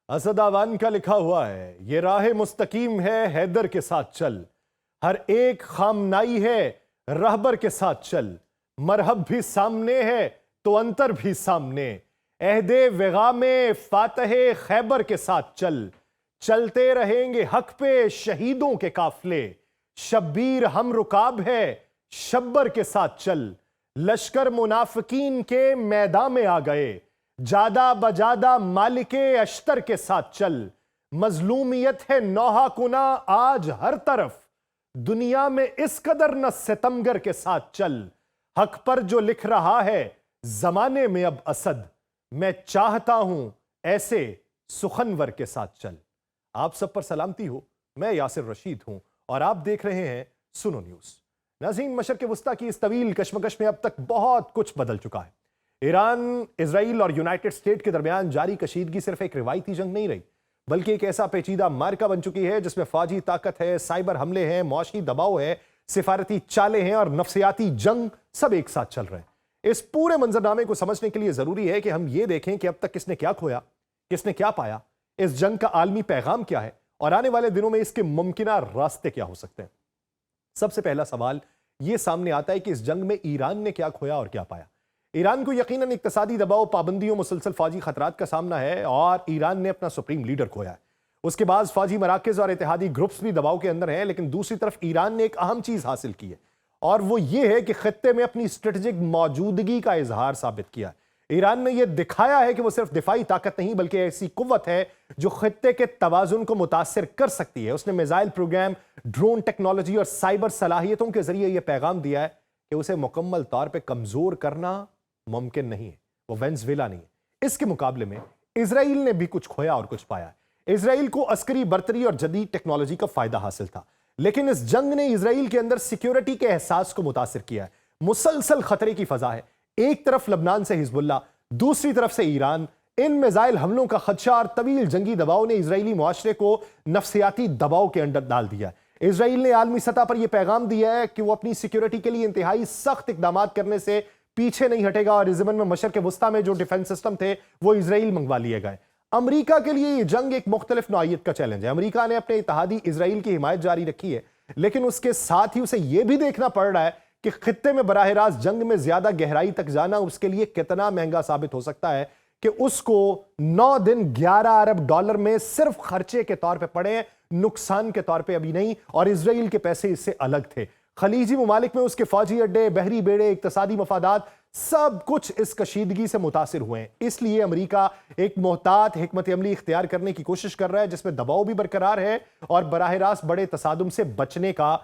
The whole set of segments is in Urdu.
اسد آوان کا لکھا ہوا ہے، یہ راہ مستقیم ہے حیدر کے ساتھ چل، ہر ایک خامنائی ہے رہبر کے ساتھ چل، مرحب بھی سامنے ہے تو انتر بھی سامنے، عہد وغا میں فاتح خیبر کے ساتھ چل، چلتے رہیں گے حق پہ شہیدوں کے قافلے، شبیر ہم رکاب ہے شبر کے ساتھ چل، لشکر منافقین کے میدان میں آ گئے، جادہ بجادہ مالک اشتر کے ساتھ چل، مظلومیت ہے نوحہ کنا آج ہر طرف، دنیا میں اس قدر نہ ستمگر کے ساتھ چل، حق پر جو لکھ رہا ہے زمانے میں اب اسد، میں چاہتا ہوں ایسے سخنور کے ساتھ چل۔ آپ سب پر سلامتی ہو، میں یاسر رشید ہوں اور آپ دیکھ رہے ہیں سنو نیوز۔ ناظرین، مشرق وسطیٰ کی اس طویل کشمکش میں اب تک بہت کچھ بدل چکا ہے۔ ایران، اسرائیل اور یونائٹڈ اسٹیٹ کے درمیان جاری کشیدگی صرف ایک روایتی جنگ نہیں رہی، بلکہ ایک ایسا پیچیدہ معرکہ بن چکی ہے جس میں فوجی طاقت ہے، سائبر حملے ہیں، معاشی دباؤ ہے، سفارتی چالیں ہیں اور نفسیاتی جنگ سب ایک ساتھ چل رہے ہیں۔ اس پورے منظرنامے کو سمجھنے کے لیے ضروری ہے کہ ہم یہ دیکھیں کہ اب تک کس نے کیا کھویا، کس نے کیا پایا، اس جنگ کا عالمی پیغام کیا ہے اور آنے والے دنوں میں اس کے ممکنہ راستے کیا ہو سکتے ہیں۔ سب سے پہلا سوال یہ سامنے آتا ہے کہ اس جنگ میں ایران نے کیا کھویا اور کیا پایا۔ ایران کو یقیناً اقتصادی دباؤ، پابندیوں، مسلسل فوجی خطرات کا سامنا ہے اور ایران نے اپنا سپریم لیڈر کھویا ہے۔ اس کے بعد فوجی مراکز اور اتحادی گروپس بھی دباؤ کے اندر ہیں، لیکن دوسری طرف ایران نے ایک اہم چیز حاصل کی ہے اور وہ یہ ہے کہ خطے میں اپنی اسٹریٹجک موجودگی کا اظہار ثابت کیا ہے۔ ایران نے یہ دکھایا ہے کہ وہ صرف دفاعی طاقت نہیں بلکہ ایسی قوت ہے جو خطے کے توازن کو متاثر کر سکتی ہے۔ اس نے میزائل پروگرام، ڈرون ٹیکنالوجی اور سائبر صلاحیتوں کے ذریعے یہ پیغام دیا ہے کہ اسے مکمل طور پہ کمزور کرنا ممکن نہیں ہے، وہ وینزویلا نہیں ہے۔ اس کے مقابلے میں اسرائیل نے بھی کچھ کھویا اور کچھ پایا ہے۔ اسرائیل کو عسکری برتری اور جدید ٹیکنالوجی کا فائدہ حاصل تھا، لیکن اس جنگ نے اسرائیل کے اندر سیکیورٹی کے احساس کو متاثر کیا ہے۔ مسلسل خطرے کی فضا ہے، ایک طرف لبنان سے حزب اللہ، دوسری طرف سے ایران۔ ان میزائل حملوں کا خدشہ اور طویل جنگی دباؤ نے اسرائیلی معاشرے کو نفسیاتی دباؤ کے اندر ڈال دیا ہے۔ اسرائیل نے عالمی سطح پر یہ پیغام دیا ہے کہ وہ اپنی سیکیورٹی کے لیے انتہائی سخت اقدامات کرنے سے پیچھے نہیں ہٹے گا اور اس ضمن میں مشرق وسطیٰ میں جو ڈیفنس سسٹم تھے وہ اسرائیل منگوا لیے گئے۔ امریکہ کے لیے یہ جنگ ایک مختلف نوعیت کا چیلنج ہے۔ امریکہ نے اپنے اتحادی اسرائیل کی حمایت جاری رکھی ہے، لیکن اس کے ساتھ ہی اسے یہ بھی دیکھنا پڑ رہا ہے کہ خطے میں براہ راست جنگ میں زیادہ گہرائی تک جانا اس کے لیے کتنا مہنگا ثابت ہو سکتا ہے کہ اس کو 9 دن 11 ارب ڈالر میں صرف خرچے کے طور پہ پڑے ہیں، نقصان کے طور پہ ابھی نہیں، اور اسرائیل کے پیسے اس سے الگ تھے۔ خلیجی ممالک میں اس کے فوجی اڈے، بحری بیڑے، اقتصادی مفادات سب کچھ اس کشیدگی سے متاثر ہوئے ہیں۔ اس لیے امریکہ ایک محتاط حکمت عملی اختیار کرنے کی کوشش کر رہا ہے جس میں دباؤ بھی برقرار ہے اور براہ راست بڑے تصادم سے بچنے کا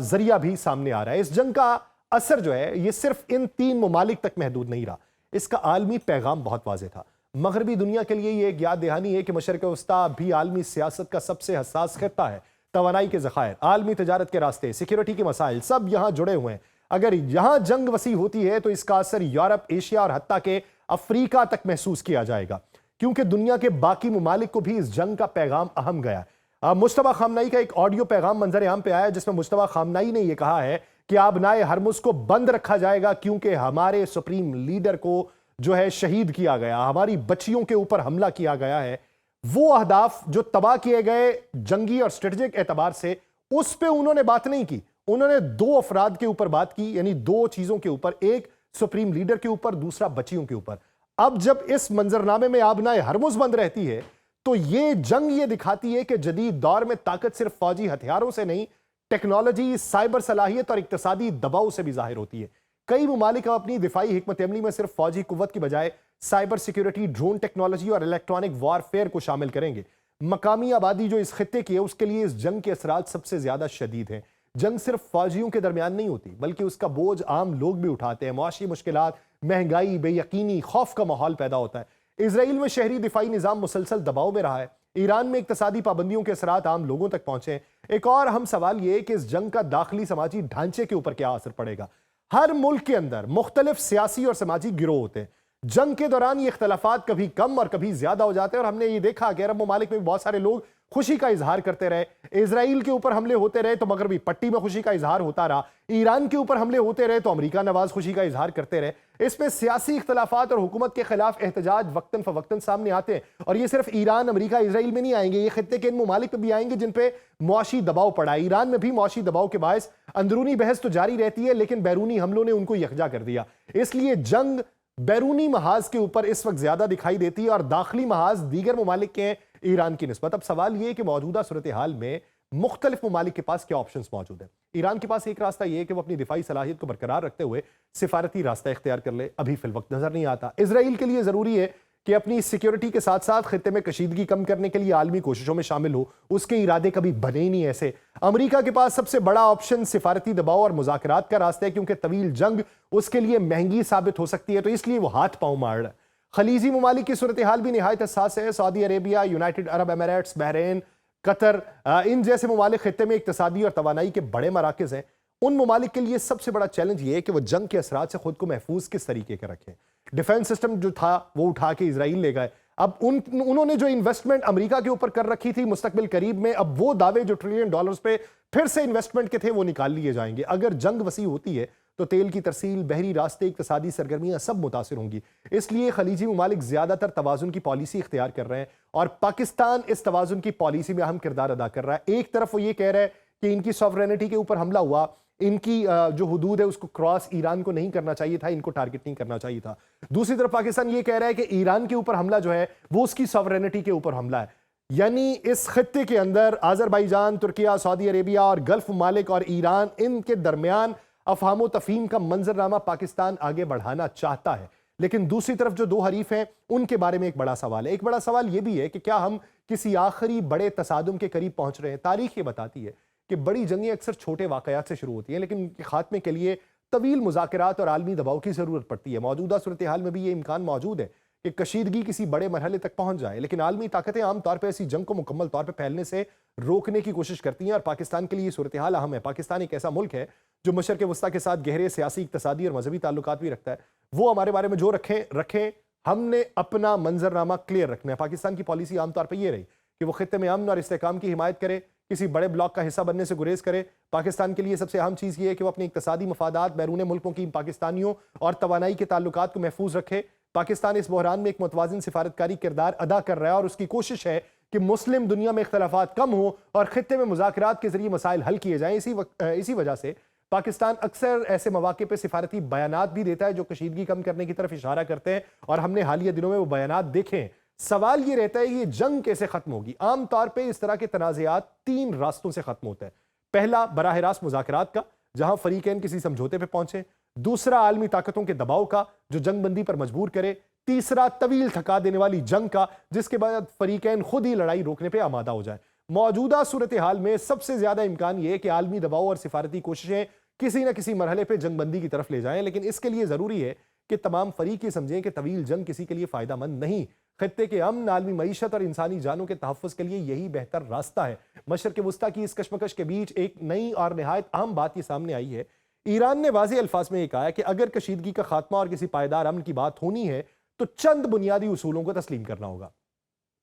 ذریعہ بھی سامنے آ رہا ہے۔ اس جنگ کا اثر جو ہے یہ صرف ان 3 ممالک تک محدود نہیں رہا، اس کا عالمی پیغام بہت واضح تھا۔ مغربی دنیا کے لیے یہ ایک یاد دہانی ہے کہ مشرق وسطیٰ بھی عالمی سیاست کا سب سے حساس خطہ ہے۔ توانائی کے ذخائر، عالمی تجارت کے راستے، سیکیورٹی کے مسائل سب یہاں جڑے ہوئے ہیں۔ اگر یہاں جنگ وسیع ہوتی ہے تو اس کا اثر یورپ، ایشیا اور حتیٰ کہ افریقہ تک محسوس کیا جائے گا، کیونکہ دنیا کے باقی ممالک کو بھی اس جنگ کا پیغام اہم گیا ہے۔ مجتبیٰ خامنائی کا ایک آڈیو پیغام منظر عام پہ آیا جس میں مجتبیٰ خامنائی نے یہ کہا ہے کہ آبنائے ہرمز کو بند رکھا جائے گا کیونکہ ہمارے سپریم لیڈر کو جو ہے شہید کیا گیا، ہماری بچیوں کے اوپر حملہ کیا گیا ہے۔ وہ اہداف جو تباہ کیے گئے جنگی اور اسٹریٹجک اعتبار سے، اس پہ انہوں نے بات نہیں کی، انہوں نے 2 افراد کے اوپر بات کی، یعنی 2 چیزوں کے اوپر، ایک سپریم لیڈر کے اوپر، دوسرا بچیوں کے اوپر۔ اب جب اس منظرنامے میں آبنائے ہرمز بند رہتی ہے تو یہ جنگ یہ دکھاتی ہے کہ جدید دور میں طاقت صرف فوجی ہتھیاروں سے نہیں، ٹیکنالوجی، سائبر صلاحیت اور اقتصادی دباؤ سے بھی ظاہر ہوتی ہے۔ کئی ممالک اب اپنی دفاعی حکمت عملی میں صرف فوجی قوت کی بجائے سائبر سیکیورٹی، ڈرون ٹیکنالوجی اور الیکٹرانک وارفیئر کو شامل کریں گے۔ مقامی آبادی جو اس خطے کی ہے اس کے لیے اس جنگ کے اثرات سب سے زیادہ شدید ہیں۔ جنگ صرف فوجیوں کے درمیان نہیں ہوتی بلکہ اس کا بوجھ عام لوگ بھی اٹھاتے ہیں۔ معاشی مشکلات، مہنگائی، بے یقینی، خوف کا ماحول پیدا ہوتا ہے۔ اسرائیل میں شہری دفاعی نظام مسلسل دباؤ میں رہا ہے، ایران میں اقتصادی پابندیوں کے اثرات عام لوگوں تک پہنچے ہیں۔ ایک اور اہم سوال یہ ہے کہ اس جنگ کا داخلی سماجی ڈھانچے کے اوپر کیا اثر پڑے گا۔ ہر ملک کے اندر مختلف سیاسی اور سماجی گروہ ہوتے ہیں۔ جنگ کے دوران یہ اختلافات کبھی کم اور کبھی زیادہ ہو جاتے ہیں اور ہم نے یہ دیکھا کہ عرب ممالک میں بہت سارے لوگ خوشی کا اظہار کرتے رہے، اسرائیل کے اوپر حملے ہوتے رہے تو مغربی پٹی میں خوشی کا اظہار ہوتا رہا، ایران کے اوپر حملے ہوتے رہے تو امریکہ نواز خوشی کا اظہار کرتے رہے۔ اس میں سیاسی اختلافات اور حکومت کے خلاف احتجاج وقتاً فوقتاً سامنے آتے ہیں، اور یہ صرف ایران، امریکہ، اسرائیل میں نہیں آئیں گے، یہ خطے کے ان ممالک پہ بھی آئیں گے جن پہ معاشی دباؤ پڑا ہے۔ ایران میں بھی معاشی دباؤ کے باعث اندرونی بحث تو جاری رہتی ہے، لیکن بیرونی حملوں نے ان کو یکجا کر دیا۔ اس لیے جنگ بیرونی محاذ کے اوپر اس وقت زیادہ دکھائی دیتی ہے اور داخلی محاذ دیگر ممالک کے ہیں ایران کی نسبت۔ اب سوال یہ ہے کہ موجودہ صورتحال میں مختلف ممالک کے پاس کیا آپشنز موجود ہیں۔ ایران کے پاس ایک راستہ یہ ہے کہ وہ اپنی دفاعی صلاحیت کو برقرار رکھتے ہوئے سفارتی راستہ اختیار کر لے، ابھی فی الوقت نظر نہیں آتا۔ اسرائیل کے لیے ضروری ہے کہ اپنی سیکیورٹی کے ساتھ ساتھ خطے میں کشیدگی کم کرنے کے لیے عالمی کوششوں میں شامل ہو، اس کے ارادے کبھی بنے ہی نہیں ایسے۔ امریکہ کے پاس سب سے بڑا آپشن سفارتی دباؤ اور مذاکرات کا راستہ ہے، کیونکہ طویل جنگ اس کے لیے مہنگی ثابت ہو سکتی ہے، تو اس لیے وہ ہاتھ پاؤں مار رہا ہے۔ خلیجی ممالک کی صورتحال بھی نہایت حساس ہے۔ سعودی عربیہ، یونائٹڈ عرب اماراتس، بحرین، قطر، ان جیسے ممالک خطے میں اقتصادی اور توانائی کے بڑے مراکز ہیں۔ ان ممالک کے لیے سب سے بڑا چیلنج یہ ہے کہ وہ جنگ کے اثرات سے خود کو محفوظ کس طریقے کا رکھیں۔ ڈیفنس سسٹم جو تھا وہ اٹھا کے اسرائیل لے گئے، اب انہوں نے جو انویسٹمنٹ امریکہ کے اوپر کر رکھی تھی مستقبل قریب میں، اب وہ دعوے جو ٹریلین ڈالرز پہ پھر سے انویسٹمنٹ کے تھے وہ نکال لیے جائیں گے۔ اگر جنگ وسیع ہوتی ہے تو تیل کی ترسیل، بحری راستے، اقتصادی سرگرمیاں سب متاثر ہوں گی۔ اس لیے خلیجی ممالک زیادہ تر توازن کی پالیسی اختیار کر رہے ہیں، اور پاکستان اس توازن کی پالیسی میں اہم کردار ادا کر رہا ہے۔ ایک طرف وہ یہ کہہ رہا ہے کہ ان کی سوورینٹی کے اوپر حملہ ہوا، ان کی جو حدود ہے اس کو کراس ایران کو نہیں کرنا چاہیے تھا، ان کو ٹارگٹ نہیں کرنا چاہیے تھا۔ دوسری طرف پاکستان یہ کہہ رہا ہے کہ ایران کے اوپر حملہ جو ہے وہ اس کی سوورینٹی کے اوپر حملہ ہے۔ یعنی اس خطے کے اندر آذربائیجان، ترکیہ، سعودی عربیہ اور گلف ممالک اور ایران، ان کے درمیان افہام و تفہیم کا منظرنامہ پاکستان آگے بڑھانا چاہتا ہے، لیکن دوسری طرف جو دو حریف ہیں ان کے بارے میں ایک بڑا سوال ہے۔ ایک بڑا سوال یہ بھی ہے کہ کیا ہم کسی آخری بڑے تصادم کے قریب پہنچ رہے ہیں؟ تاریخ یہ بتاتی ہے کہ بڑی جنگیں اکثر چھوٹے واقعات سے شروع ہوتی ہیں، لیکن ان کے خاتمے کے لیے طویل مذاکرات اور عالمی دباؤ کی ضرورت پڑتی ہے۔ موجودہ صورتحال میں بھی یہ امکان موجود ہے کہ کشیدگی کسی بڑے مرحلے تک پہنچ جائے، لیکن عالمی طاقتیں عام طور پہ ایسی جنگ کو مکمل طور پہ پھیلنے سے روکنے کی کوشش کرتی ہیں، اور پاکستان کے لیے یہ صورتحال اہم ہے۔ پاکستان ایک ایسا ملک ہے جو مشرق وسطیٰ کے ساتھ گہرے سیاسی، اقتصادی اور مذہبی تعلقات بھی رکھتا ہے۔ وہ ہمارے بارے میں جو رکھیں، ہم نے اپنا منظرنامہ کلیئر رکھنا ہے۔ پاکستان کی پالیسی عام طور پہ یہ رہی کہ وہ خطے میں امن اور استحکام کی حمایت کرے، کسی بڑے بلاک کا حصہ بننے سے گریز کرے۔ پاکستان کے لیے سب سے اہم چیز یہ ہے کہ وہ اپنے اقتصادی مفادات، بیرون ملکوں کی پاکستانیوں اور توانائی کے تعلقات کو محفوظ رکھے۔ پاکستان اس بحران میں ایک متوازن سفارتکاری کردار ادا کر رہا ہے، اور اس کی کوشش ہے کہ مسلم دنیا میں اختلافات کم ہوں اور خطے میں مذاکرات کے ذریعے مسائل حل کیے جائیں۔ اسی وجہ سے پاکستان اکثر ایسے مواقع پہ سفارتی بیانات بھی دیتا ہے جو کشیدگی کم کرنے کی طرف اشارہ کرتے ہیں، اور ہم نے حالیہ دنوں میں وہ بیانات دیکھے ہیں۔ سوال یہ رہتا ہے یہ جنگ کیسے ختم ہوگی؟ عام طور پہ اس طرح کے تنازعات 3 راستوں سے ختم ہوتے ہیں۔ پہلا، براہ راست مذاکرات کا، جہاں فریقین کسی سمجھوتے پہ پہنچے۔ دوسرا، عالمی طاقتوں کے دباؤ کا جو جنگ بندی پر مجبور کرے۔ تیسرا، طویل تھکا دینے والی جنگ کا، جس کے بعد فریقین خود ہی لڑائی روکنے پہ آمادہ ہو جائے۔ موجودہ صورتحال میں سب سے زیادہ امکان یہ ہے کہ عالمی دباؤ اور سفارتی کوششیں کسی نہ کسی مرحلے پہ جنگ بندی کی طرف لے جائیں، لیکن اس کے لیے ضروری ہے کہ تمام فریق یہ سمجھیں کہ طویل جنگ کسی کے لیے فائدہ مند نہیں۔ خطے کے امن، عالمی معیشت اور انسانی جانوں کے تحفظ کے لیے یہی بہتر راستہ ہے۔ مشرق وسطیٰ کی اس کشمکش کے بیچ ایک نئی اور نہایت اہم بات یہ سامنے آئی ہے۔ ایران نے واضح الفاظ میں یہ کہا ہے کہ اگر کشیدگی کا خاتمہ اور کسی پائیدار امن کی بات ہونی ہے تو چند بنیادی اصولوں کو تسلیم کرنا ہوگا۔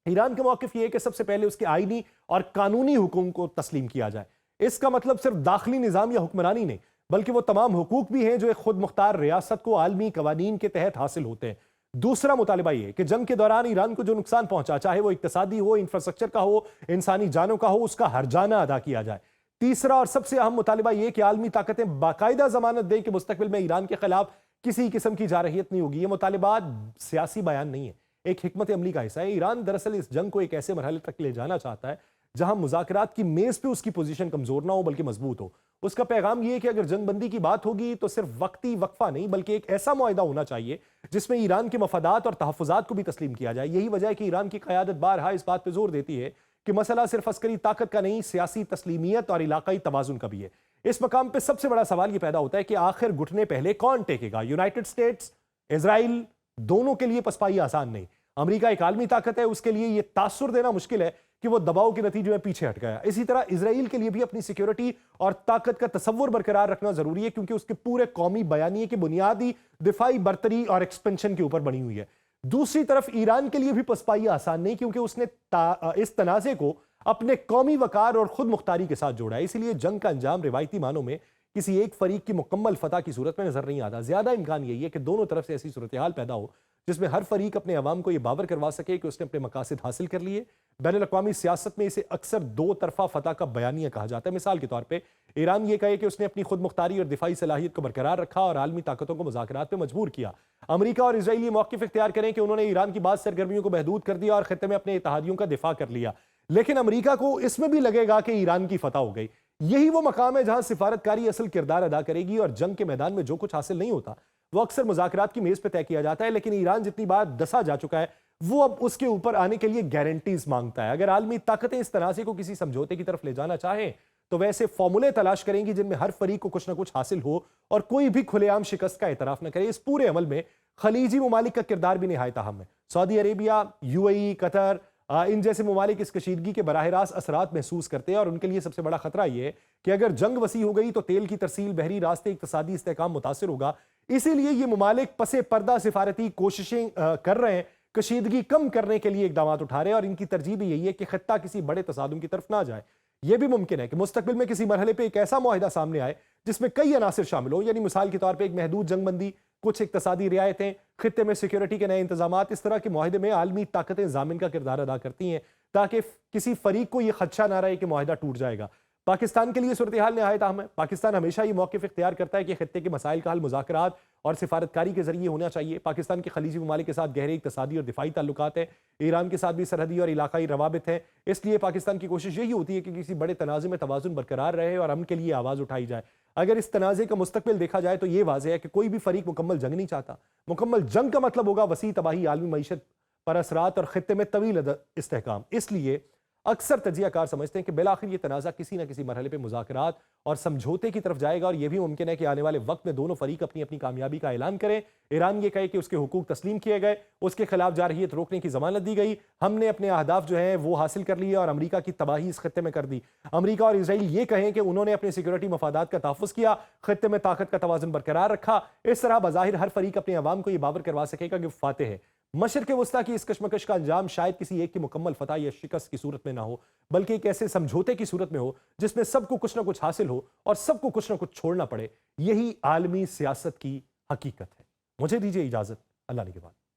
ایران کا موقف یہ ہے کہ سب سے پہلے اس کے آئینی اور قانونی حقوق کو تسلیم کیا جائے۔ اس کا مطلب صرف داخلی نظام یا حکمرانی نہیں، بلکہ وہ تمام حقوق بھی ہیں جو ایک خود مختار ریاست کو عالمی قوانین کے تحت حاصل ہوتے ہیں۔ دوسرا مطالبہ یہ ہے کہ جنگ کے دوران ایران کو جو نقصان پہنچا، چاہے وہ اقتصادی ہو، انفراسٹرکچر کا ہو، انسانی جانوں کا ہو، اس کا ہرجانہ ادا کیا جائے۔ تیسرا اور سب سے اہم مطالبہ یہ کہ عالمی طاقتیں باقاعدہ ضمانت دیں کہ مستقبل میں ایران کے خلاف کسی قسم کی جارحیت نہیں ہوگی۔ یہ مطالبات سیاسی بیان نہیں ہے، ایک حکمت عملی کا حصہ ہے۔ ایران دراصل اس جنگ کو ایک ایسے مرحلے تک لے جانا چاہتا ہے جہاں مذاکرات کی میز پہ اس کی پوزیشن کمزور نہ ہو بلکہ مضبوط ہو۔ اس کا پیغام یہ ہے کہ اگر جنگ بندی کی بات ہوگی تو صرف وقتی وقفہ نہیں بلکہ ایک ایسا معاہدہ ہونا چاہیے جس میں ایران کے مفادات اور تحفظات کو بھی تسلیم کیا جائے۔ یہی وجہ ہے کہ ایران کی قیادت بارہا اس بات پہ زور دیتی ہے کہ مسئلہ صرف عسکری طاقت کا نہیں، سیاسی تسلیمیت اور علاقائی توازن کا بھی ہے۔ اس مقام پہ سب سے بڑا سوال یہ پیدا ہوتا ہے کہ آخر گھٹنے پہلے کون ٹیکے گا؟ یونائٹڈ اسٹیٹس، اسرائیل، دونوں کے لیے پسپائی آسان نہیں۔ امریکہ ایک عالمی طاقت ہے، اس کے لیے یہ تاثر دینا مشکل ہے کہ وہ دباؤ کے نتیجے میں پیچھے ہٹ گیا۔ اسی طرح اسرائیل کے لیے بھی اپنی سیکیورٹی اور طاقت کا تصور برقرار رکھنا ضروری ہے، کیونکہ اس کے پورے قومی بیانیے کی بنیادی دفاعی برتری اور ایکسپینشن کے اوپر بنی ہوئی ہے۔ دوسری طرف ایران کے لیے بھی پسپائی آسان نہیں، کیونکہ اس نے اس تنازع کو اپنے قومی وقار اور خود مختاری کے ساتھ جوڑا ہے۔ اسی لیے جنگ کا انجام روایتی معنوں میں کسی ایک فریق کی مکمل فتح کی صورت میں نظر نہیں آتا۔ زیادہ امکان یہی ہے کہ دونوں طرف سے ایسی صورتحال پیدا ہو جس میں ہر فریق اپنے عوام کو یہ باور کروا سکے کہ اس نے اپنے مقاصد حاصل کر لیے۔ بین الاقوامی سیاست میں اسے اکثر دو طرفہ فتح کا بیانیہ کہا جاتا ہے۔ مثال کے طور پہ ایران یہ کہے کہ اس نے اپنی خود مختاری اور دفاعی صلاحیت کو برقرار رکھا اور عالمی طاقتوں کو مذاکرات پہ مجبور کیا۔ امریکہ اور اسرائیل یہ موقف اختیار کریں کہ انہوں نے ایران کی بعض سرگرمیوں کو محدود کر دیا اور خطے میں اپنے اتحادیوں کا دفاع کر لیا، لیکن امریکہ کو اس میں بھی لگے گا کہ ایران کی فتح ہو گئی۔ یہی وہ مقام ہے جہاں سفارتکاری اصل کردار ادا کرے گی، اور جنگ کے میدان میں جو کچھ حاصل نہیں ہوتا وہ اکثر مذاکرات کی میز پہ طے کیا جاتا ہے، لیکن ایران جتنی بار ڈسا جا چکا ہے وہ اب اس کے اوپر آنے کے لیے گارنٹیز مانگتا ہے۔ اگر عالمی طاقتیں اس تنازع کو کسی سمجھوتے کی طرف لے جانا چاہیں تو ویسے فارمولے تلاش کریں گی جن میں ہر فریق کو کچھ نہ کچھ حاصل ہو اور کوئی بھی کھلے عام شکست کا اعتراف نہ کرے۔ اس پورے عمل میں خلیجی ممالک کا کردار بھی نہایت اہم ہے۔ سعودی عربیہ، UAE، قطر، ان جیسے ممالک اس کشیدگی کے براہ راست اثرات محسوس کرتے ہیں، اور ان کے لیے سب سے بڑا خطرہ یہ ہے کہ اگر جنگ وسیع ہو گئی تو تیل کی ترسیل، بحری راستے، اقتصادی استحکام متاثر ہوگا۔ اسی لیے یہ ممالک پس پردہ سفارتی کوششیں کر رہے ہیں، کشیدگی کم کرنے کے لیے اقدامات اٹھا رہے ہیں، اور ان کی ترجیح بھی یہی ہے کہ خطہ کسی بڑے تصادم کی طرف نہ جائے۔ یہ بھی ممکن ہے کہ مستقبل میں کسی مرحلے پہ ایک ایسا معاہدہ سامنے آئے جس میں کئی عناصر شامل ہوں، یعنی مثال کے طور پہ ایک محدود جنگ بندی، کچھ اقتصادی رعایتیں، خطے میں سیکیورٹی کے نئے انتظامات۔ اس طرح کے معاہدے میں عالمی طاقتیں ضامن کا کردار ادا کرتی ہیں تاکہ کسی فریق کو یہ خدشہ نہ رہے کہ معاہدہ ٹوٹ جائے گا۔ پاکستان کے لیے صورتحال نہایت اہم ہے۔ پاکستان ہمیشہ یہ موقف اختیار کرتا ہے کہ خطے کے مسائل کا حل مذاکرات اور سفارتکاری کے ذریعے ہونا چاہیے۔ پاکستان کے خلیجی ممالک کے ساتھ گہرے اقتصادی اور دفاعی تعلقات ہیں، ایران کے ساتھ بھی سرحدی اور علاقائی روابط ہیں۔ اس لیے پاکستان کی کوشش یہی ہوتی ہے کہ کسی بڑے تنازع میں توازن برقرار رہے اور امن کے لیے آواز اٹھائی جائے۔ اگر اس تنازع کا مستقبل دیکھا جائے تو یہ واضح ہے کہ کوئی بھی فریق مکمل جنگ نہیں چاہتا۔ مکمل جنگ کا مطلب ہوگا وسیع تباہی، عالمی معیشت پر اثرات اور خطے میں طویل استحکام۔ اس لیے اکثر تجزیہ کار سمجھتے ہیں کہ بالآخر یہ تنازع کسی نہ کسی مرحلے پہ مذاکرات اور سمجھوتے کی طرف جائے گا، اور یہ بھی ممکن ہے کہ آنے والے وقت میں دونوں فریق اپنی اپنی کامیابی کا اعلان کریں۔ ایران یہ کہے کہ اس کے حقوق تسلیم کیے گئے، اس کے خلاف جارحیت روکنے کی ضمانت دی گئی، ہم نے اپنے اہداف جو ہیں وہ حاصل کر لیے اور امریکہ کی تباہی اس خطے میں کر دی۔ امریکہ اور اسرائیل یہ کہیں کہ انہوں نے اپنے سیکورٹی مفادات کا تحفظ کیا، خطے میں طاقت کا توازن برقرار رکھا۔ اس طرح بظاہر ہر فریق اپنے عوام کو یہ باور کروا سکے گا کہ وہ فاتح ہے۔ مشرق وسطیٰ کی اس کشمکش کا انجام شاید کسی ایک کی مکمل فتح یا شکست کی صورت میں نہ ہو، بلکہ ایک ایسے سمجھوتے کی صورت میں ہو جس میں سب کو کچھ نہ کچھ حاصل ہو اور سب کو کچھ نہ کچھ چھوڑنا پڑے۔ یہی عالمی سیاست کی حقیقت ہے۔ مجھے دیجیے اجازت، اللہ نگہبان۔